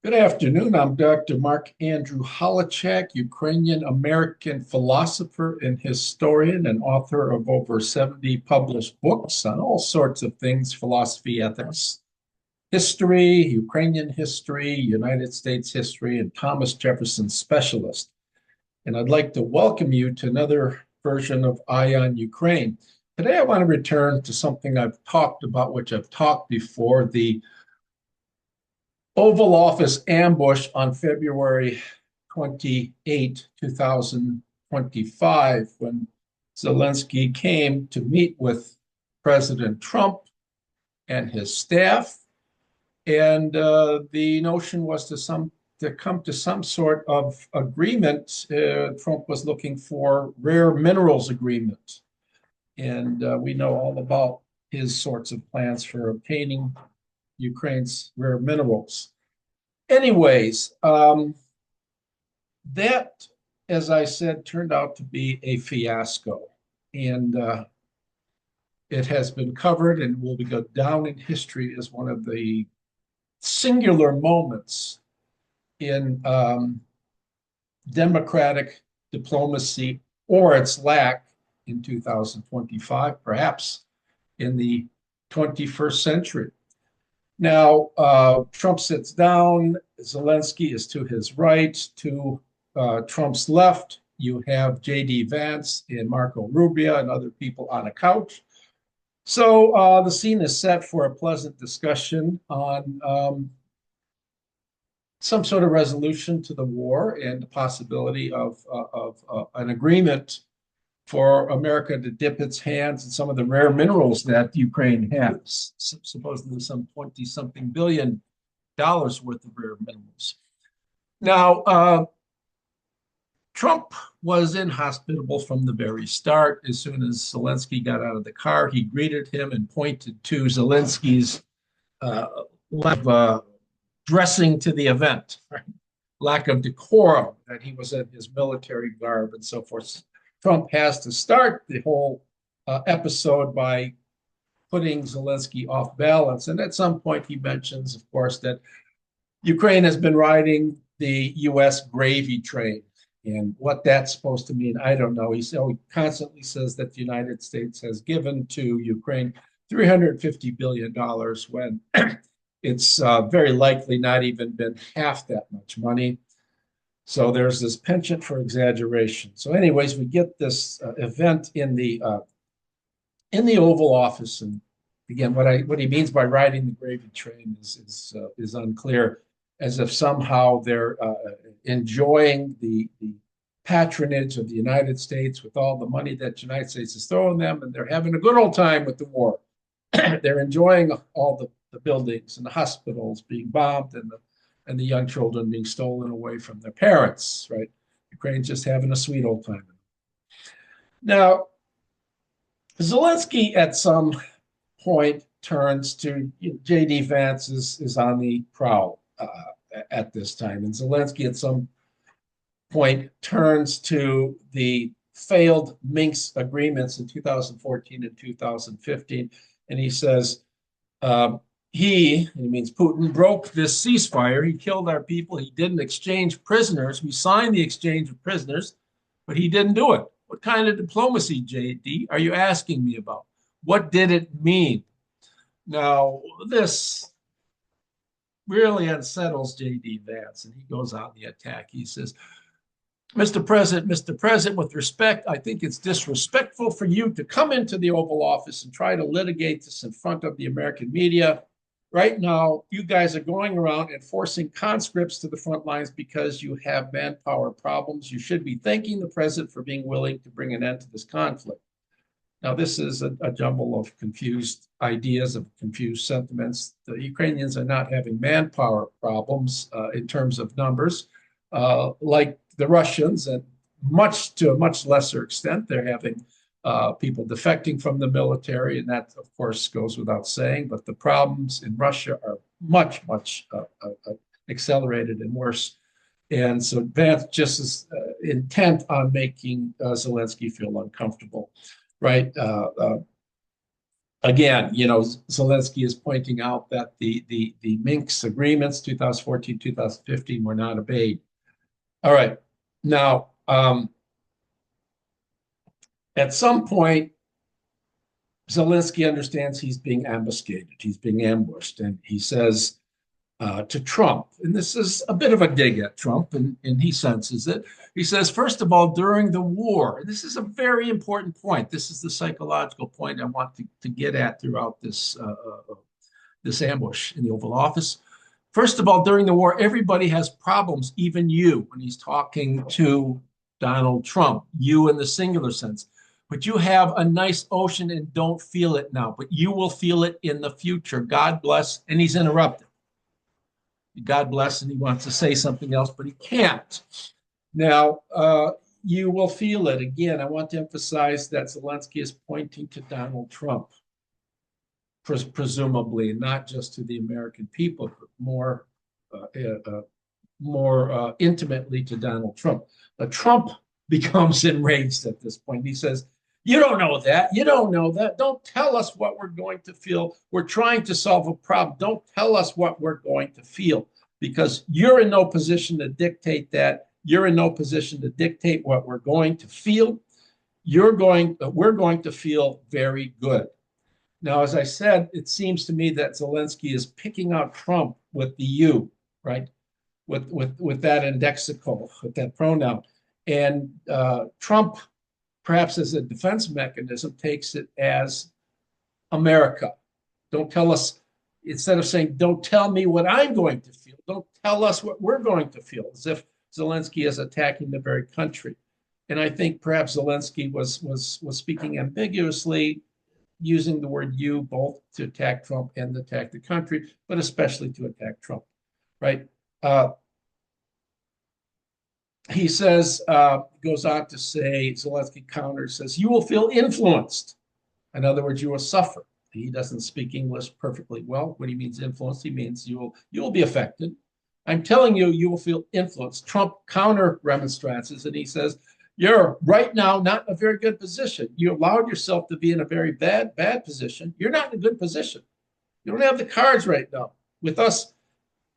Good afternoon. I'm Dr. Mark Andrew Holacek, Ukrainian-American philosopher and historian and author of over 70 published books on all sorts of things, philosophy, ethics, history, Ukrainian history, United States history, and Thomas Jefferson specialist. And I'd like to welcome you to another version of Eye on Ukraine. Today, I want to return to something I've talked about, which I've talked before, the Oval Office ambush on February 28, 2025, when Zelensky came to meet with President Trump and his staff. And the notion was to come to some sort of agreement. Trump was looking for rare minerals agreement. And we know all about his sorts of plans for obtaining Ukraine's rare minerals. Anyways, that, as I said, turned out to be a fiasco. And it has been covered and will go down in history as one of the singular moments in democratic diplomacy, or its lack, in 2025, perhaps in the 21st century. Now, Trump sits down. Zelensky is to his right. To Trump's left, you have J.D. Vance and Marco Rubio and other people on a couch. So the scene is set for a pleasant discussion on some sort of resolution to the war and the possibility of an agreement for America to dip its hands in some of the rare minerals that Ukraine has, supposedly some 20-something billion dollars worth of rare minerals. Now, Trump was inhospitable from the very start. As soon as Zelensky got out of the car, he greeted him and pointed to Zelensky's lack of dressing to the event, right? Lack of decorum, that he was in his military garb and so forth. Trump has to start the whole episode by putting Zelensky off balance. And at some point, he mentions, of course, that Ukraine has been riding the U.S. gravy train. And what that's supposed to mean, I don't know. He constantly says that the United States has given to Ukraine $350 billion when it's very likely not even been half that much money. So there's this penchant for exaggeration. So, anyways, we get this event in the Oval Office, and again, what he means by riding the gravy train is unclear. As if somehow they're enjoying the patronage of the United States with all the money that the United States is throwing them, and they're having a good old time with the war. They're enjoying all the buildings and the hospitals being bombed and the young children being stolen away from their parents, right? Ukraine's just having a sweet old time. Now, Zelensky at some point turns to J.D. Vance is on the prowl at this time. And Zelensky at some point turns to the failed Minsk agreements in 2014 and 2015. And he says, he means Putin, broke this ceasefire. He killed our people. He didn't exchange prisoners. We signed the exchange of prisoners, but he didn't do it. What kind of diplomacy, JD, are you asking me about? What did it mean? Now, this really unsettles J.D. Vance, and he goes on the attack. He says, Mr. President, with respect, I think it's disrespectful for you to come into the Oval Office and try to litigate this in front of the American media. Right now, you guys are going around and forcing conscripts to the front lines because you have manpower problems. You should be thanking the president for being willing to bring an end to this conflict. Now, this is a jumble of confused ideas, of confused sentiments. The Ukrainians are not having manpower problems in terms of numbers, like the Russians, and to a much lesser extent, they're having people defecting from the military, and that, of course, goes without saying. But the problems in Russia are much accelerated and worse. And so Vance just is intent on making Zelensky feel uncomfortable, right? again, Zelensky is pointing out that the Minsk agreements, 2014, 2015, were not obeyed. All right. Now, at some point, Zelensky understands he's being ambuscaded, he's being ambushed, and he says to Trump, and this is a bit of a dig at Trump, and he senses it. He says, first of all, during the war, and this is a very important point. This is the psychological point I want to get at throughout this ambush in the Oval Office. First of all, during the war, everybody has problems, even you, when he's talking to Donald Trump, you in the singular sense. But you have a nice ocean and don't feel it now, but you will feel it in the future. God bless. And he's interrupted. God bless, and he wants to say something else, but he can't. Now, you will feel it. Again, I want to emphasize that Zelensky is pointing to Donald Trump, presumably, not just to the American people, but more intimately to Donald Trump. But Trump becomes enraged at this point. He says, you don't know that. You don't know that. Don't tell us what we're going to feel. We're trying to solve a problem. Don't tell us what we're going to feel, because you're in no position to dictate that. You're in no position to dictate what we're going to feel. We're going to feel very good. Now, as I said, it seems to me that Zelensky is picking out Trump with the you, right? With that indexical, with that pronoun. And Trump, perhaps as a defense mechanism, takes it as America. Don't tell us, instead of saying, don't tell me what I'm going to feel, don't tell us what we're going to feel, as if Zelensky is attacking the very country. And I think perhaps Zelensky was speaking ambiguously, using the word you both to attack Trump and attack the country, but especially to attack Trump, right? He says, goes on to say, Zelensky counters, says, you will feel influenced. In other words, you will suffer. He doesn't speak English perfectly well. When he means influence, he means you will be affected. I'm telling you, you will feel influenced. Trump counter remonstrances, and he says, you're right now not in a very good position. You allowed yourself to be in a very bad position. You're not in a good position. You don't have the cards right now. With us,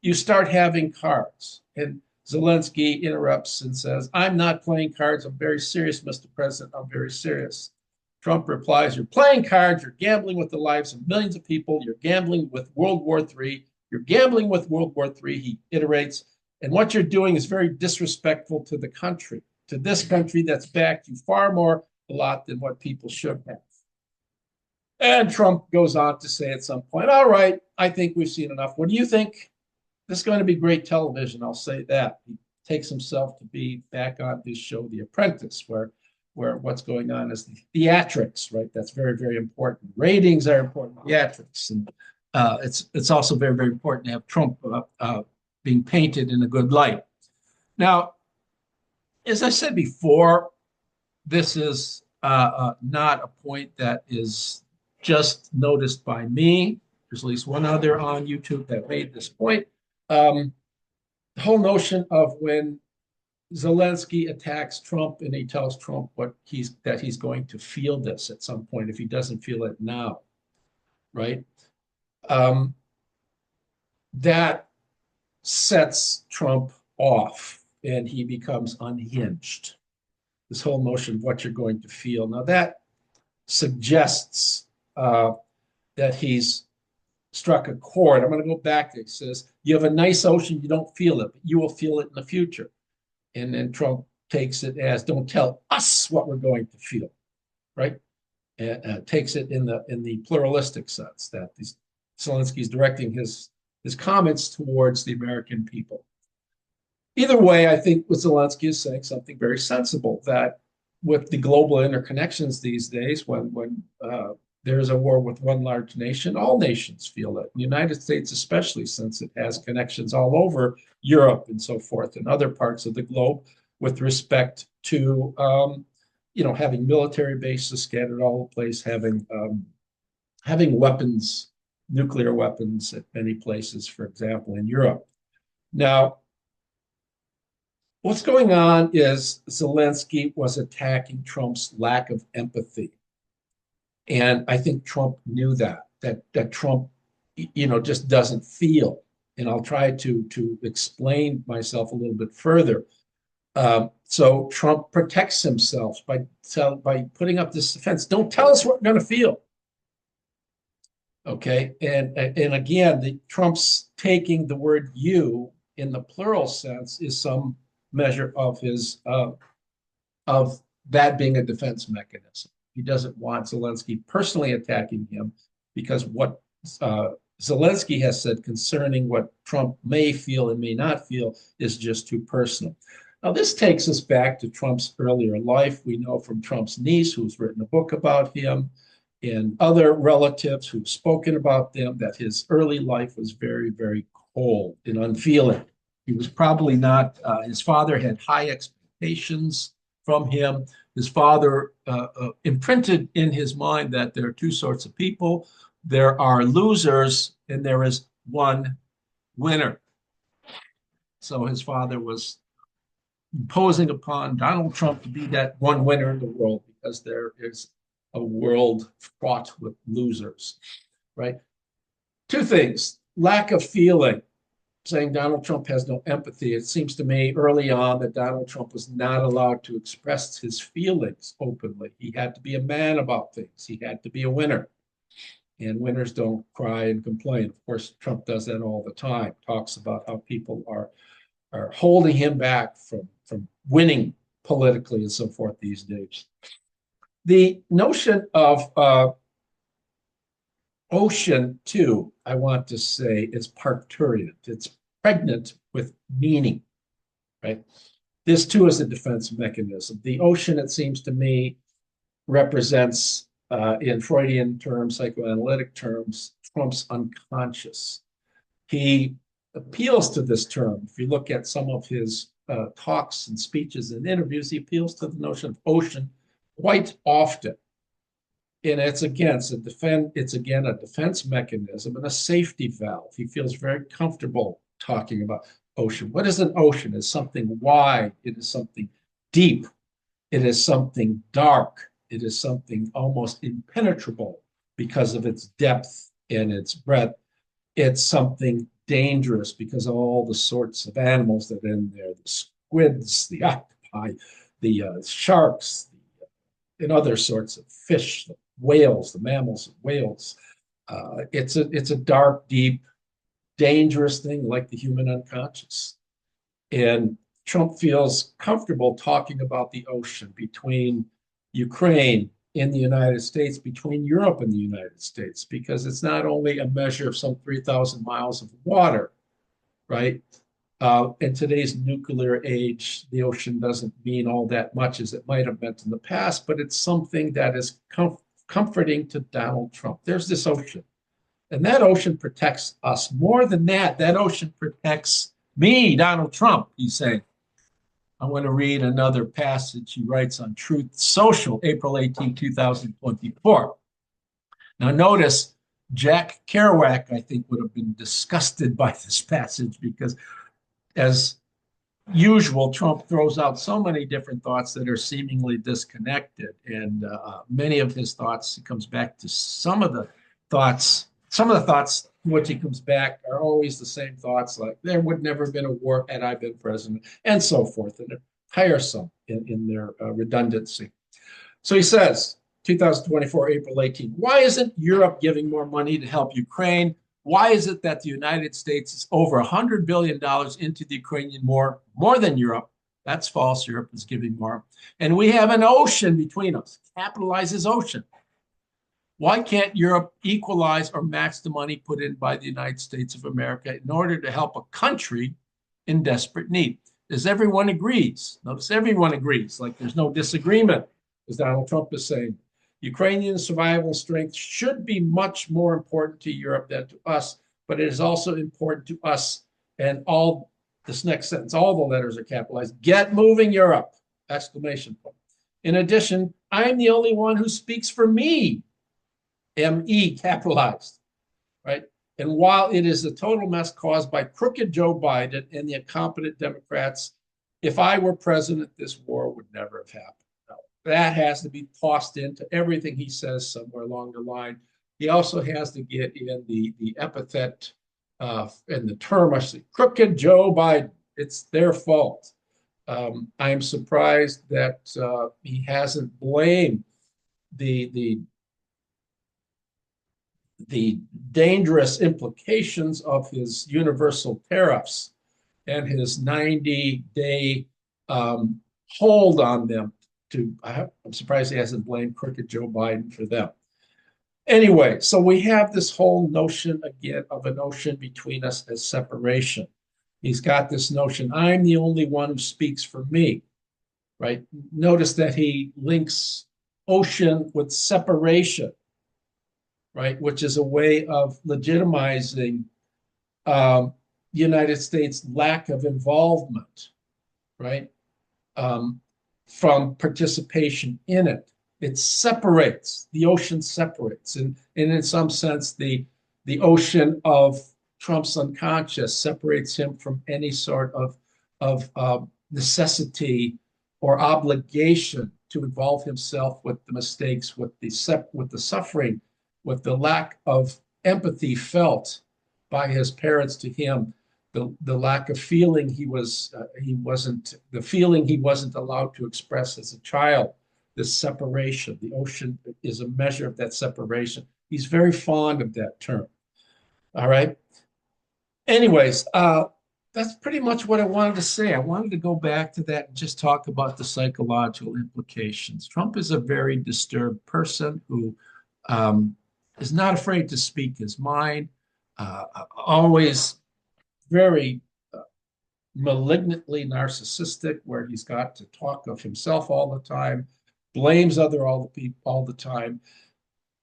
you start having cards. And Zelensky interrupts and says, I'm not playing cards. I'm very serious, Mr. President. I'm very serious. Trump replies, you're playing cards. You're gambling with the lives of millions of people. You're gambling with World War III. You're gambling with World War III, he iterates. And what you're doing is very disrespectful to the country, to this country that's backed you far more a lot than what people should have. And Trump goes on to say at some point, all right, I think we've seen enough. What do you think? This is going to be great television, I'll say that. He takes himself to be back on this show, The Apprentice, where what's going on is the theatrics, right? That's very, very important. Ratings are important, theatrics. And it's also very, very important to have Trump being painted in a good light. Now, as I said before, this is not a point that is just noticed by me. There's at least one other on YouTube that made this point. The whole notion of when Zelensky attacks Trump and he tells Trump that he's going to feel this at some point if he doesn't feel it now, right? That sets Trump off and he becomes unhinged. This whole notion of what you're going to feel. Now that suggests that he's struck a chord. I'm going to go back to it. It says, you have a nice ocean, you don't feel it, but you will feel it in the future. And then Trump takes it as, don't tell us what we're going to feel, right? Takes it in the pluralistic sense that Zelensky's directing his comments towards the American people. Either way, I think what Zelensky is saying something very sensible, that with the global interconnections these days, when there's a war with one large nation, all nations feel it. The United States especially, since it has connections all over Europe and so forth and other parts of the globe with respect to having military bases scattered all over the place, having weapons, nuclear weapons at many places, for example, in Europe. Now, what's going on is Zelensky was attacking Trump's lack of empathy. And I think Trump knew that Trump, just doesn't feel. And I'll try to explain myself a little bit further. So Trump protects himself by putting up this defense. Don't tell us what we're going to feel. Okay, and again, Trump's taking the word "you" in the plural sense is some measure of his of that being a defense mechanism. He doesn't want Zelensky personally attacking him because what uh, Zelensky has said concerning what Trump may feel and may not feel is just too personal. Now, this takes us back to Trump's earlier life. We know from Trump's niece, who's written a book about him, and other relatives who've spoken about them, that his early life was very, very cold and unfeeling. He was probably not, his father had high expectations from him. His father imprinted in his mind that there are two sorts of people: there are losers and there is one winner. So his father was imposing upon Donald Trump to be that one winner in the world because there is a world fraught with losers, right? Two things: lack of feeling, saying Donald Trump has no empathy. It seems to me early on that Donald Trump was not allowed to express his feelings openly. He had to be a man about things. He had to be a winner. And winners don't cry and complain. Of course, Trump does that all the time, talks about how people are holding him back from winning politically and so forth these days. The notion of ocean, too, I want to say, is parturient. It's pregnant with meaning, right? This, too, is a defense mechanism. The ocean, it seems to me, represents, in Freudian terms, psychoanalytic terms, Trump's unconscious. He appeals to this term. If you look at some of his talks and speeches and interviews, he appeals to the notion of ocean quite often. And it's again a defense mechanism and a safety valve. He feels very comfortable talking about ocean. What is an ocean? It's something wide. It is something deep. It is something dark. It is something almost impenetrable because of its depth and its breadth. It's something dangerous because of all the sorts of animals that are in there: the squids, the octopi, the sharks, and other sorts of fish, the whales, the mammals and whales. It's a dark, deep, dangerous thing like the human unconscious. And Trump feels comfortable talking about the ocean between Ukraine and the United States, between Europe and the United States, because it's not only a measure of some 3,000 miles of water, right? In today's nuclear age, the ocean doesn't mean all that much as it might have meant in the past, but it's something that is comforting to Donald Trump. There's this ocean, and that ocean protects us. More than that, that ocean protects me, Donald Trump, he's saying. I want to read another passage he writes on Truth Social, April 18, 2024. Now, notice Jack Kerouac, I think, would have been disgusted by this passage because, as usual, Trump throws out so many different thoughts that are seemingly disconnected. And many of his thoughts, he comes back to some of the thoughts which he comes back are always the same thoughts, like there would never have been a war had I been president, and so forth. And they're tiresome in their redundancy. So he says, 2024, April 18, why isn't Europe giving more money to help Ukraine? Why is it that the United States is over $100 billion into the Ukrainian war, more than Europe? That's false. Europe is giving more. And we have an ocean between us. Capitalizes ocean. Why can't Europe equalize or match the money put in by the United States of America in order to help a country in desperate need? As everyone agrees. Notice everyone agrees, like there's no disagreement, as Donald Trump is saying. Ukrainian survival strength should be much more important to Europe than to us, but it is also important to us. And all this next sentence, all the letters are capitalized. Get moving, Europe! Exclamation point. In addition, I'm the only one who speaks for me. ME capitalized, right? And while it is a total mess caused by crooked Joe Biden and the incompetent Democrats, if I were president, this war would never have happened. No. that has to be tossed into everything he says somewhere along the line. He also has to get in the epithet and the term, I say, crooked Joe Biden. It's their fault. I'm surprised that he hasn't blamed the the dangerous implications of his universal tariffs and his 90-day hold on them. I'm surprised he hasn't blamed crooked Joe Biden for them. Anyway, so we have this whole notion again of a notion between us as separation. He's got this notion, I'm the only one who speaks for me, right? Notice that he links ocean with separation, right? Which is a way of legitimizing United States' lack of involvement, right? From participation in it. It separates, the ocean separates. And in some sense, the ocean of Trump's unconscious separates him from any sort of necessity or obligation to involve himself with the mistakes, with the suffering, with the lack of empathy felt by his parents to him, the lack of feeling he wasn't allowed to express as a child. This separation, the ocean is a measure of that separation. He's very fond of that term. All right. Anyways, that's pretty much what I wanted to say. I wanted to go back to that and just talk about the psychological implications. Trump is a very disturbed person who is not afraid to speak his mind, always very malignantly narcissistic, where he's got to talk of himself all the time, blames all the time,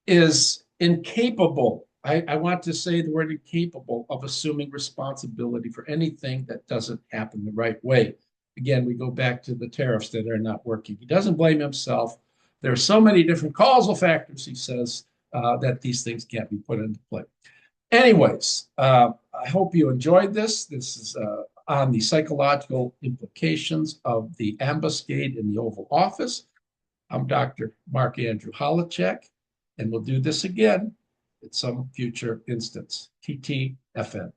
is incapable. I want to say the word incapable of assuming responsibility for anything that doesn't happen the right way. Again, we go back to the tariffs that are not working. He doesn't blame himself. There are so many different causal factors, he says, that these things can't be put into play. Anyways, I hope you enjoyed this. This is on the psychological implications of the ambuscade in the Oval Office. I'm Dr. Mark Andrew Holacek, and we'll do this again at some future instance. TTFN.